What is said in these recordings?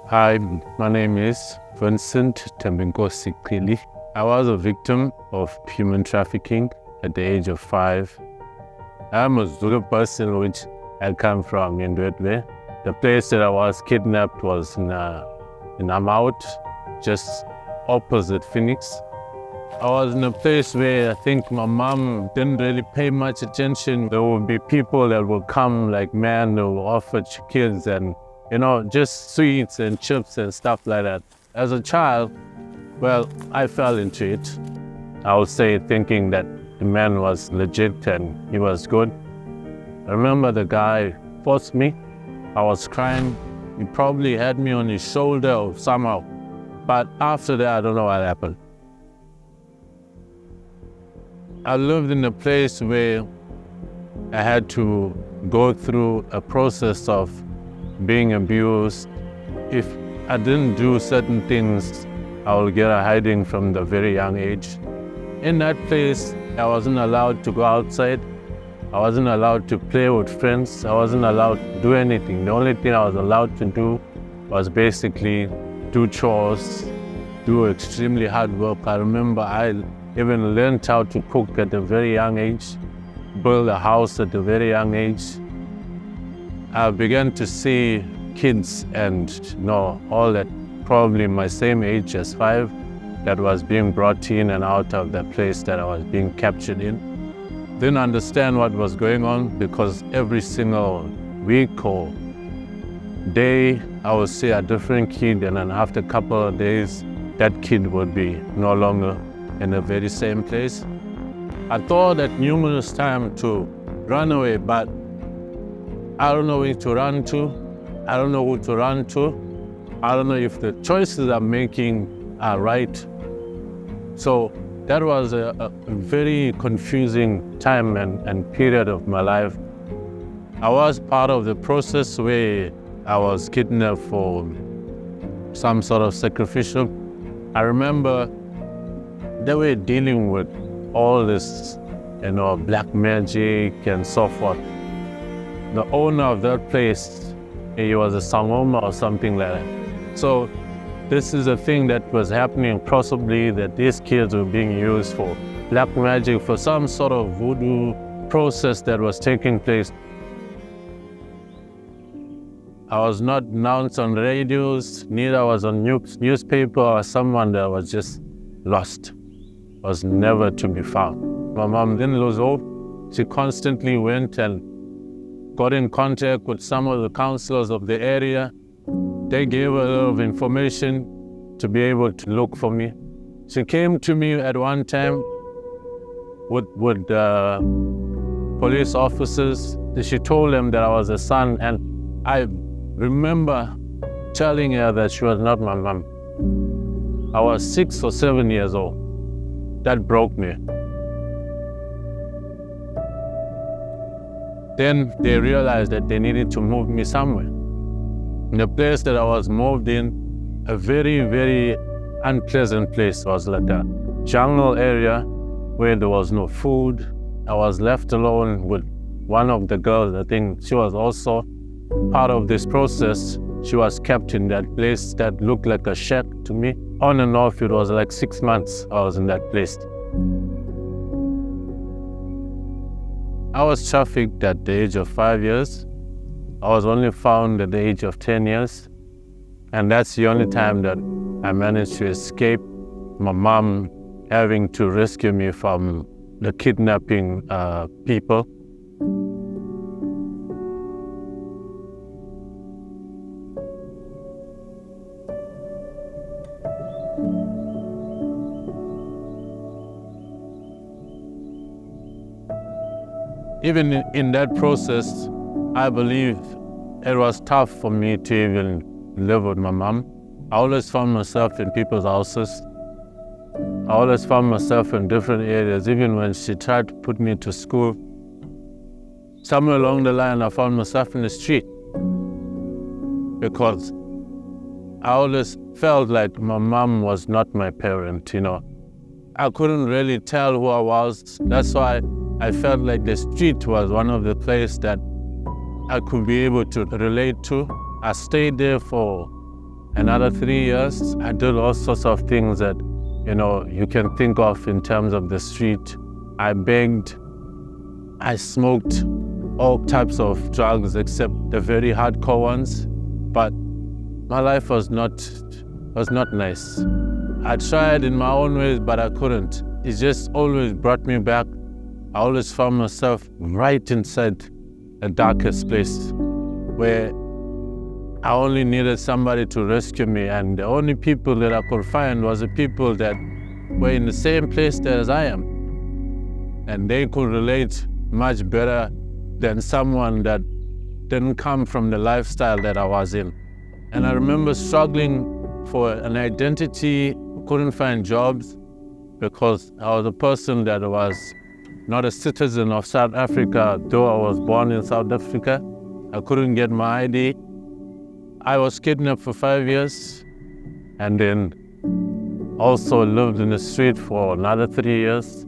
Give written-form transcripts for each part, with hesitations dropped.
Hi, my name is Vincent Chilie. I was a victim of human trafficking at the age of 5. I'm a Zulu person, which I come from in Ndwedwe. The place that I was kidnapped was in Amaut, just opposite Phoenix. I was in a place where I think my mom didn't really pay much attention. There would be people that would come, like men who would offer kids and just sweets and chips and stuff like that. As a child, well, I fell into it. I would say thinking that the man was legit and he was good. I remember the guy forced me. I was crying. He probably had me on his shoulder or somehow. But after that, I don't know what happened. I lived in a place where I had to go through a process of being abused. If I didn't do certain things, I would get a hiding from the very young age. In that place, I wasn't allowed to go outside. I wasn't allowed to play with friends. I wasn't allowed to do anything. The only thing I was allowed to do was basically do chores, do extremely hard work. I remember I even learned how to cook at a very young age, build a house at a very young age. I began to see kids and all that probably my same age as 5 that was being brought in and out of the place that I was being captured in. Didn't understand what was going on because every single week or day I would see a different kid, and then after a couple of days that kid would be no longer in the very same place. I thought that numerous times to run away, but I don't know where to run to. I don't know who to run to. I don't know if the choices I'm making are right. So that was a very confusing time and period of my life. I was part of the process where I was kidnapped for some sort of sacrificial. I remember they were dealing with all this, black magic and so forth. The owner of that place, he was a sangoma or something like that. So this is a thing that was happening, possibly that these kids were being used for black magic, for some sort of voodoo process that was taking place. I was not announced on radios, neither was on newspaper or someone that was just lost, was never to be found. My mom didn't lose hope. She constantly went and got in contact with some of the councillors of the area. They gave her a lot of information to be able to look for me. She came to me at one time with police officers. She told them that I was a son, and I remember telling her that she was not my mom. I was 6 or 7 years old. That broke me. Then they realized that they needed to move me somewhere. In the place that I was moved in, a very, very unpleasant place, was like a jungle area where there was no food. I was left alone with one of the girls. I think she was also part of this process. She was kept in that place that looked like a shack to me. On and off, it was like 6 months I was in that place. I was trafficked at the age of 5 years. I was only found at the age of 10 years. And that's the only time that I managed to escape my mom having to rescue me from the kidnapping people. Even in that process, I believe it was tough for me to even live with my mom. I always found myself in people's houses. I always found myself in different areas, even when she tried to put me to school. Somewhere along the line, I found myself in the street because I always felt like my mom was not my parent, I couldn't really tell who I was. That's why I felt like the street was one of the places that I could be able to relate to. I stayed there for another 3 years, I did all sorts of things that, you can think of in terms of the street. I begged, I smoked all types of drugs except the very hardcore ones, but my life was not nice. I tried in my own ways, but I couldn't. It just always brought me back. I always found myself right inside the darkest place where I only needed somebody to rescue me, and the only people that I could find was the people that were in the same place as I am. And they could relate much better than someone that didn't come from the lifestyle that I was in. And I remember struggling for an identity, couldn't find jobs because I was a person that was not a citizen of South Africa, though I was born in South Africa. I couldn't get my ID. I was kidnapped for 5 years and then also lived in the street for another 3 years.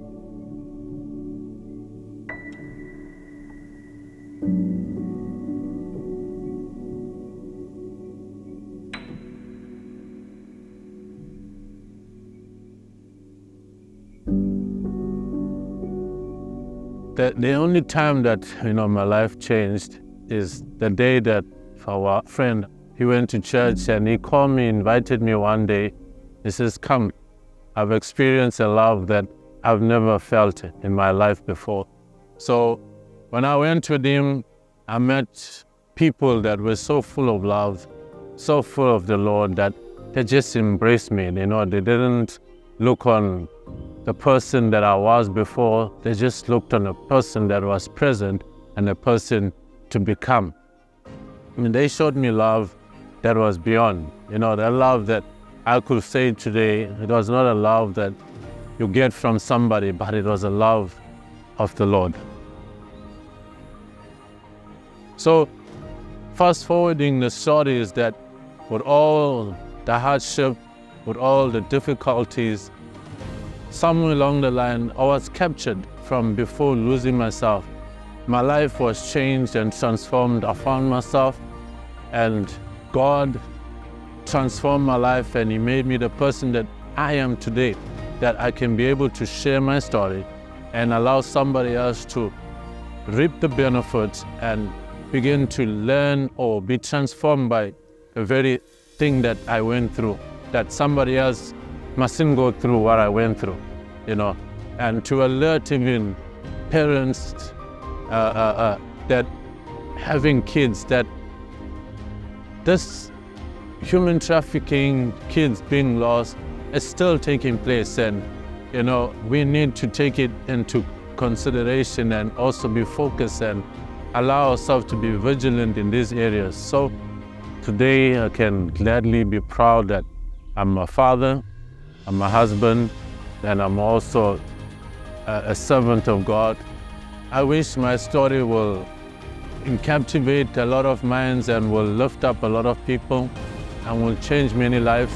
The only time that my life changed is the day that our friend, he went to church and he called me, invited me one day. He says, "Come, I've experienced a love that I've never felt in my life before." So when I went with him, I met people that were so full of love, so full of the Lord that they just embraced me. They didn't look on the person that I was before. They just looked on a person that was present and a person to become. They showed me love that was beyond, that love that I could say today, it was not a love that you get from somebody, but it was a love of the Lord. So fast forwarding the story is that with all the hardship, with all the difficulties, somewhere along the line, I was captured from before losing myself. My life was changed and transformed. I found myself, and God transformed my life, and He made me the person that I am today, that I can be able to share my story and allow somebody else to reap the benefits and begin to learn or be transformed by the very thing that I went through, that somebody else mustn't go through what I went through, and to alert even parents that having kids, that this human trafficking, kids being lost, is still taking place, and we need to take it into consideration and also be focused and allow ourselves to be vigilant in these areas. So today I can gladly be proud that I'm a father, I'm a husband, and I'm also a servant of God. I wish my story will captivate a lot of minds and will lift up a lot of people and will change many lives.